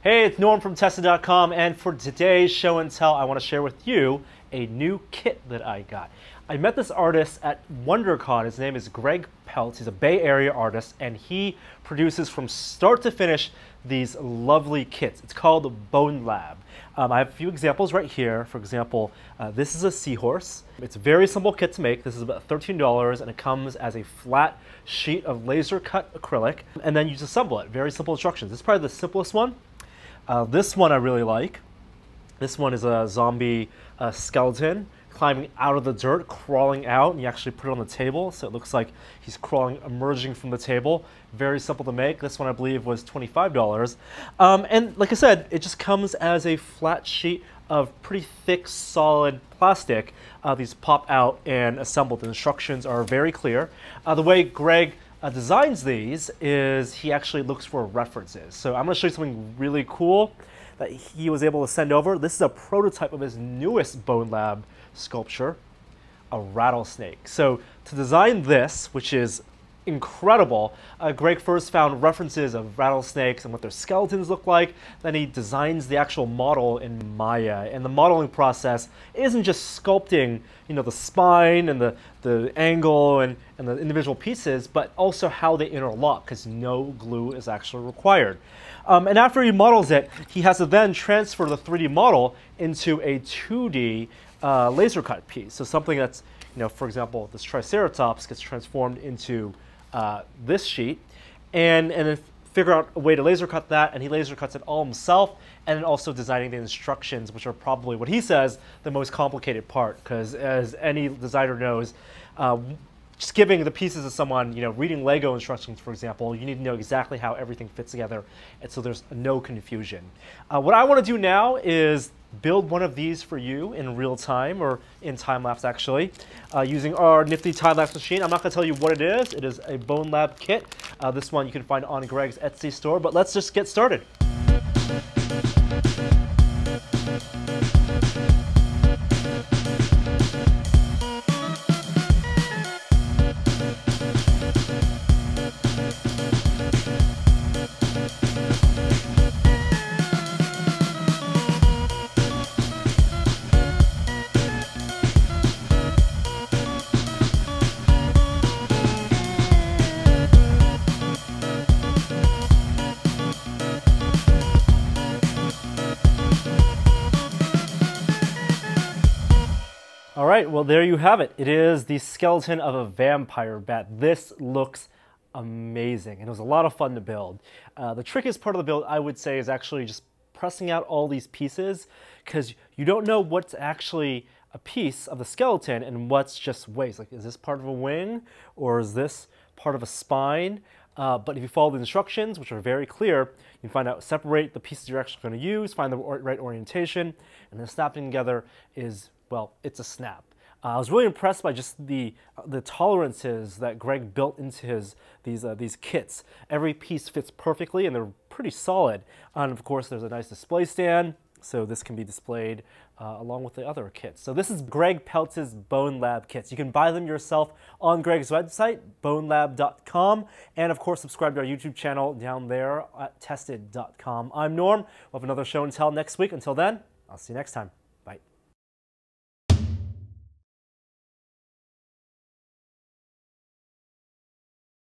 Hey, it's Norm from Tested.com, and for today's show and tell, I want to share with you a new kit that I got. I met this artist at WonderCon. His name is Greg Peltz. He's a Bay Area artist, and he produces from start to finish these lovely kits. It's called Bonelab. I have a few examples right here. For example, this is a seahorse. It's a very simple kit to make. This is about $13, and it comes as a flat sheet of laser cut acrylic, and then you just assemble it. Very simple instructions. This is probably the simplest one. This one I really like. This one is a zombie skeleton climbing out of the dirt, crawling out, and you actually put it on the table, so it looks like he's crawling, emerging from the table. Very simple to make. This one I believe was $25. And like I said, it just comes as a flat sheet of pretty thick, solid plastic. These pop out and assemble. The instructions are very clear. The way Greg designs these is he actually looks for references. So I'm going to show you something really cool that he was able to send over. This is a prototype of his newest Bonelab sculpture, a rattlesnake. So to design this, which is incredible, Greg first found references of rattlesnakes and what their skeletons look like. Then he designs the actual model in Maya. And the modeling process isn't just sculpting, the spine and the angle and the individual pieces, but also how they interlock, because no glue is actually required. And after he models it, he has to then transfer the 3D model into a 2D laser cut piece. So something that's, for example, this Triceratops gets transformed into this sheet, and then figure out a way to laser cut that, and he laser cuts it all himself, and then also designing the instructions, which are probably, what he says, the most complicated part, because as any designer knows, just giving the pieces to someone, reading Lego instructions, for example, you need to know exactly how everything fits together, and so there's no confusion. What I want to do now is build one of these for you in real time, or in time-lapse actually, using our nifty time-lapse machine. I'm not going to tell you what it is. It is a Bonelab kit. This one you can find on Greg's Etsy store, but let's just get started. All right, well, there you have it. It is the skeleton of a vampire bat. This looks amazing, and it was a lot of fun to build. The trickiest part of the build, I would say, is actually just pressing out all these pieces, because you don't know what's actually a piece of the skeleton and what's just waste. Like, is this part of a wing, or is this part of a spine? But if you follow the instructions, which are very clear, you can find out, separate the pieces you're actually going to use, find the right orientation, and then snapping together is, well, it's a snap. I was really impressed by just the tolerances that Greg built into these kits. Every piece fits perfectly, and they're pretty solid. And of course, there's a nice display stand, so this can be displayed along with the other kits. So this is Greg Peltz's Bonelab kits. You can buy them yourself on Greg's website, bonelab.com, and of course, subscribe to our YouTube channel down there at tested.com. I'm Norm. We'll have another show and tell next week. Until then, I'll see you next time.